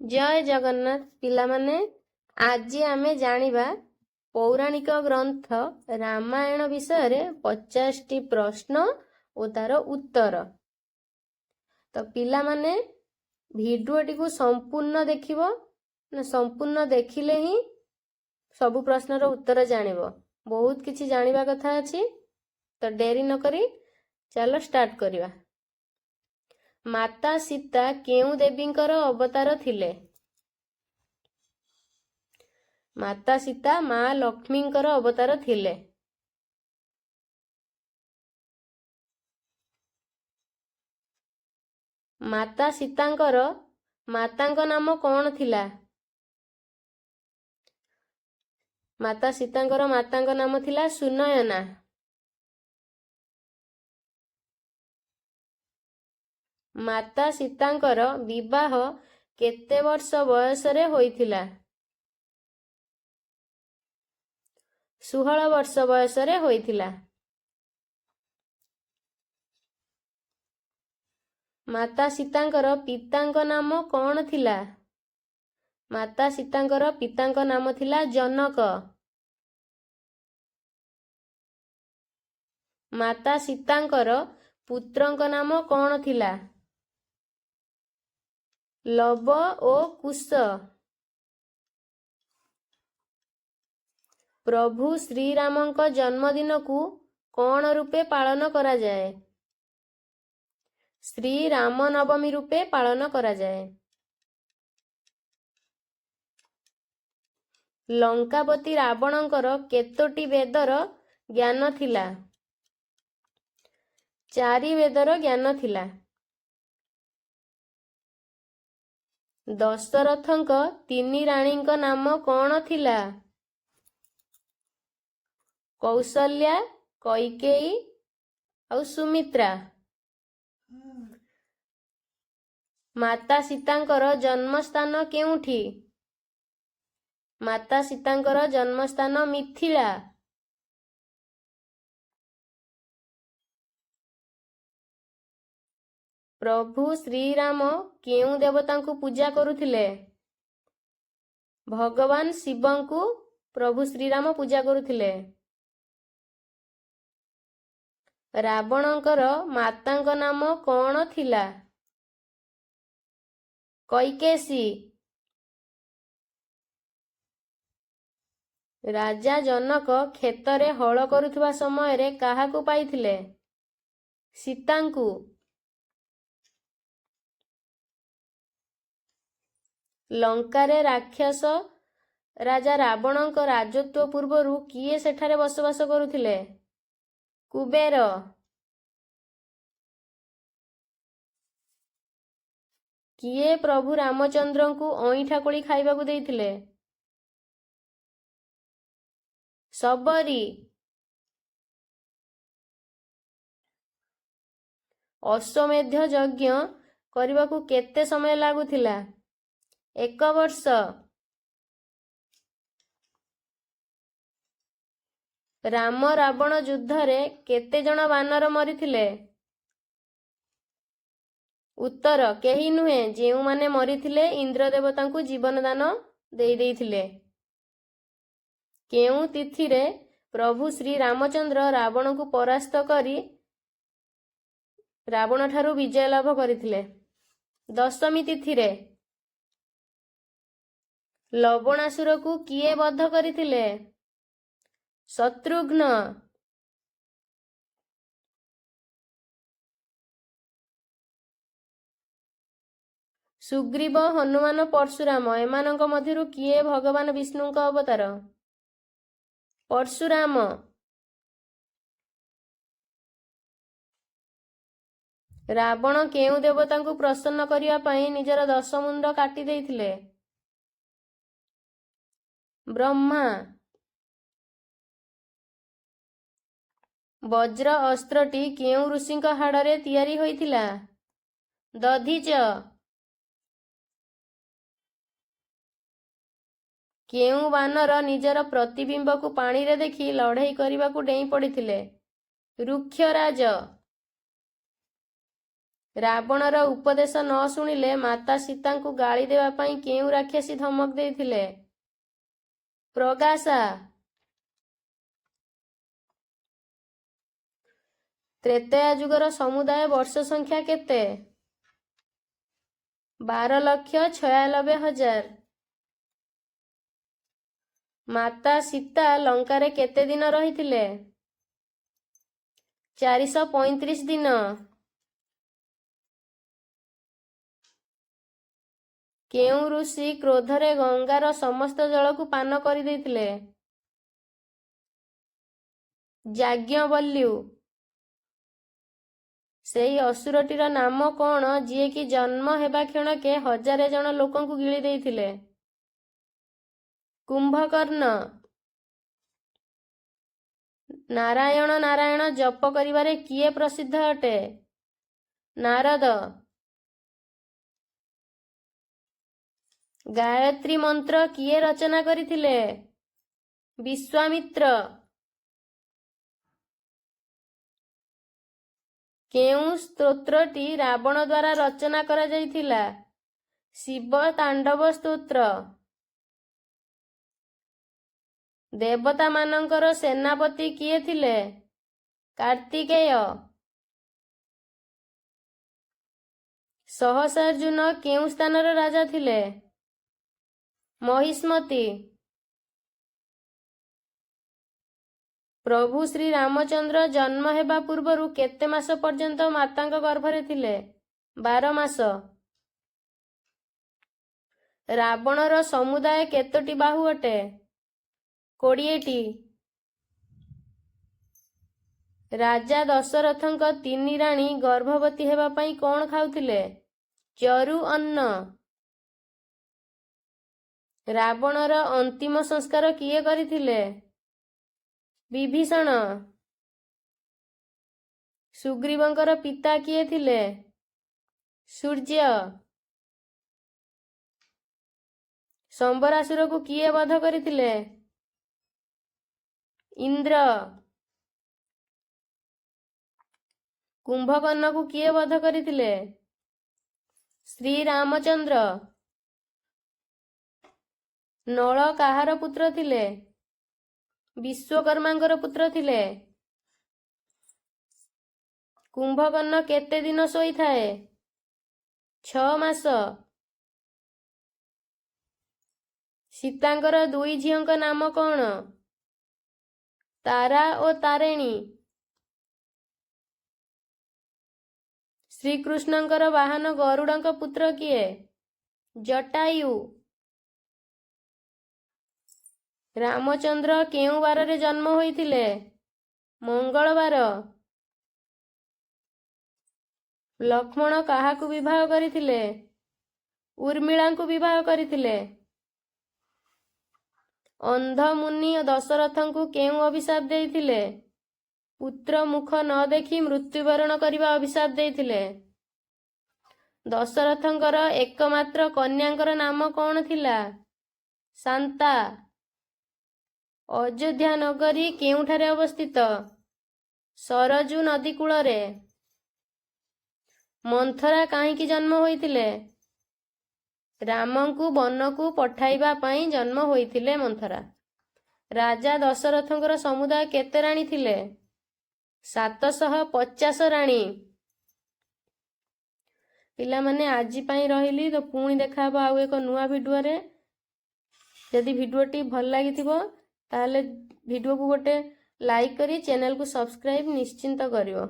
जय जगन्नाथ पिलामाने आज आमे जानिबा पौराणिक ग्रंथ रामायण विषय 50टी प्रश्न और तार उत्तर। तो पिलामाने भिडियोटी को संपूर्ण देखिबो ना संपूर्ण देखिले ही सबु प्रश्नर उत्तर जानिबो। बहुत किछि जानिबा कथा अछि। तो डेरी न करी चलो स्टार्ट करिवा। माता सीता केउ देवींकर अवतार थिले? माता सीता माँ लक्ष्मींकर अवतार थिले। माता सीतांकर मातांक नाम कौन थिला? माता सीतांकर मातांक नाम थिला सुनयना। माता सीतांकर विवाह केते वर्ष बयस रे होइथिला? 16 वर्ष बयस रे होइथिला। माता सीतांकर पितांक नाम कौन थिला? माता सीतांकर पितांक नाम थिला जनक। माता सीतांकर पुत्रंक नाम कौन थिला? लव और कुश। प्रभु श्रीरामंक जन्मदिन को कौन रूपे पालन करा जाए? श्री राम नवमी रूपे पालन करा जाए। लंकापति रावणंकर केतोटी वेदर ज्ञान थिला? 4 वेदर ज्ञान थिला। दशरथंक 3 राणींक नाम कौन थिला? कौशल्या, कैकेयी और सुमित्रा। माता सीतांकर जन्मस्थान केउठी? माता सीतांकर जन्मस्थान मिथिला। प्रभु श्रीराम केउ देवतांकु पूजा करुथिले? भगवान शिवंकु प्रभु श्रीराम पूजा करुथिले। रावणंकर मातांक नाम कौन थिला? कैकेयी। राजा जनक खेतरे हल करुथुवा समय रे काहाकु पाइथिले? सीतांकु। लंकारे राक्षस राजा रावणंक राजत्व पूर्वरु किए सेठारे बसवास करुथिले? कुबेर। किए प्रभु रामचंद्रंकु अईठा कोली खाइबाकु देइथिले? सबरी। अश्वमेध यज्ञ करिबाकु केते समय लागुथिला? 1 वर्ष। राम रावण युद्ध रे केते जण वानर मरिथिले? उत्तर केही नुहे, जेउ माने मरिथिले इंद्र देवतांकु जीवन दान देई देइथिले। केउ तिथि रे प्रभु श्री रामचंद्र रावण को परास्त करी रावण ठारू विजय लाभ करिथिले? दशमी तिथि रे। लवणासुर को किए बध करिथिले? शत्रुघ्न। सुग्रीव, हनुमान, परशुराम एमानंक मध्यरु किए भगवान विष्णुंक अवतार? परशुराम। रावण केउ देवतांकु प्रसन्न करिया पई निजर 10 मुंड काटी देइथिले? ब्रह्मा। वज्र अस्त्रटी केउ ऋषिंक हाड़रे तियारी होइथिला? दधीच। केउ वानर निजर प्रतिबिंब को पानी रे देखी लड़ाई करिबाकु डेई पड़िथिले? रुक्षराज। ରାବଣର ଉପଦେଶ ନ ଶୁଣିଲେ ମାତା ସୀତାଙ୍କୁ ଗାଳି ଦେବା ପାଇଁ କେଉଁ ରାକ୍ଷସୀ ଧମକ ଦେଇଥିଲେ? ପ୍ରଗାସା। ତ୍ରେତୟା ଯୁଗର ସମୁଦାୟ ବର୍ଷ ସଂଖ୍ୟା କେତେ? 12,96,000। ମାତା ସୀତା ଲଙ୍କାରେ କେତେ ଦିନ ରହିଥିଲେ? 435 ଦିନ। କେଉଁ ଋଷି କ୍ରୋଧରେ ଗଙ୍ଗାର ସମସ୍ତ ଜଳକୁ ପାନ କରିଦେଇଥିଲେ? ଯାଜ୍ଞବଲ୍କ୍ୟ। ସେହି ଅସୁରଟିର ନାମ କ'ଣ ଯିଏକି ଜନ୍ମ ହେବା କ୍ଷଣକେ 1000 ଜଣ ଲୋକଙ୍କୁ ଗିଳି ଦେଇଥିଲେ? କୁମ୍ଭକର୍ଣ୍ଣ। ନାରାୟଣ ନାରାୟଣ ଜପ କରିବାରେ କିଏ ପ୍ରସିଦ୍ଧ ଅଟେ? ନାରଦ। ଗାୟତ୍ରୀ ମନ୍ତ୍ର କିଏ ରଚନା କରିଥିଲେ? ବିଶ୍ୱାମିତ୍ର। କେଉଁ ସ୍ତୋତ୍ରଟି ରାବଣ ଦ୍ୱାରା ରଚନା କରାଯାଇଥିଲା? ଶିବ ତାଣ୍ଡବ ସ୍ତୋତ୍ର। ଦେବତାମାନଙ୍କର ସେନାପତି କିଏ ଥିଲେ? କାର୍ତ୍ତିକେୟ। ସହସ୍ରାର୍ଜୁନ କେଉଁ ସ୍ଥାନର ରାଜା ଥିଲେ? ମହିଷ୍ମତି। ପ୍ରଭୁ ଶ୍ରୀ ରାମଚନ୍ଦ୍ର ଜନ୍ମ ହେବା ପୂର୍ବରୁ କେତେ ମାସ ପର୍ଯ୍ୟନ୍ତ ମାତାଙ୍କ ଗର୍ଭରେ ଥିଲେ? 12 ମାସ। ରାବଣର ସମୁଦାୟ କେତୋଟି ବାହୁ ଅଟେ? 20ଟି। ରାଜା ଦଶରଥଙ୍କ 3 ରାଣୀ ଗର୍ଭବତୀ ହେବା ପାଇଁ କ'ଣ ଖାଉଥିଲେ? ଚରୁ ଅନ୍ନ। ରାବଣର ଅନ୍ତିମ ସଂସ୍କାର କିଏ କରିଥିଲେ? ବିଭୀଷଣ। ସୁଗ୍ରୀବଙ୍କର ପିତା କିଏ ଥିଲେ? ସୂର୍ଯ୍ୟ। ସମ୍ବରାସୁରକୁ କିଏ ବଧ କରିଥିଲେ? ଇନ୍ଦ୍ର। କୁମ୍ଭକର୍ଣ୍ଣକୁ କିଏ ବଧ କରିଥିଲେ? ଶ୍ରୀରାମଚନ୍ଦ୍ର। ନଳ କାହାର ପୁତ୍ର ଥିଲେ? ବିଶ୍ୱକର୍ମାଙ୍କର ପୁତ୍ର ଥିଲେ। କୁମ୍ଭକର୍ଣ୍ଣ କେତେ ଦିନ ଶୋଇଥାଏ? 6 ମାସ। ସୀତାଙ୍କର 2 ଝିଅଙ୍କ ନାମ କ'ଣ? ତାରା ଓ ତାରିଣୀ। ଶ୍ରୀକୃଷ୍ଣଙ୍କର ବାହନ ଗରୁଡ଼ଙ୍କ ପୁତ୍ର କିଏ? ଜଟାୟୁ। ରାମଚନ୍ଦ୍ର କେଉଁ ବାରରେ ଜନ୍ମ ହୋଇଥିଲେ? ମଙ୍ଗଳବାର। ଲକ୍ଷ୍ମଣ କାହାକୁ ବିବାହ କରିଥିଲେ? ଉର୍ମିଳାଙ୍କୁ ବିବାହ କରିଥିଲେ। ଅନ୍ଧ ମୁନି ଦଶରଥଙ୍କୁ କେଉଁ ଅଭିଶାପ ଦେଇଥିଲେ? ପୁତ୍ର ମୁଖ ନ ଦେଖି ମୃତ୍ୟୁବରଣ କରିବା ଅଭିଶାପ ଦେଇଥିଲେ। ଦଶରଥଙ୍କର ଏକମାତ୍ର କନ୍ୟାଙ୍କର ନାମ କ'ଣ ଥିଲା? ଶାନ୍ତା। ଅଯୋଧ୍ୟା ନଗରୀ କେଉଁଠାରେ ଅବସ୍ଥିତ? ସରଜୁ ନଦୀ କୂଳରେ। ମନ୍ଥରା କାହିଁକି ଜନ୍ମ ହୋଇଥିଲେ? ରାମଙ୍କୁ ବନକୁ ପଠାଇବା ପାଇଁ ଜନ୍ମ ହୋଇଥିଲେ ମନ୍ଥରା। ରାଜା ଦଶରଥଙ୍କର ସମୁଦାୟ କେତେ ରାଣୀ ଥିଲେ? 750 ରାଣୀ। ପିଲାମାନେ ଆଜି ପାଇଁ ରହିଲି, ତ ପୁଣି ଦେଖାହବ ଆଉ ଏକ ନୂଆ ଭିଡ଼ିଓରେ। ଯଦି ଭିଡ଼ିଓଟି ଭଲ ଲାଗିଥିବ ତାହେଲେ ଭିଡ଼ିଓକୁ ଗୋଟେ ଲାଇକ୍ କରି ଚ୍ୟାନେଲକୁ ସବସ୍କ୍ରାଇବ୍ ନିଶ୍ଚିନ୍ତ କରିବ।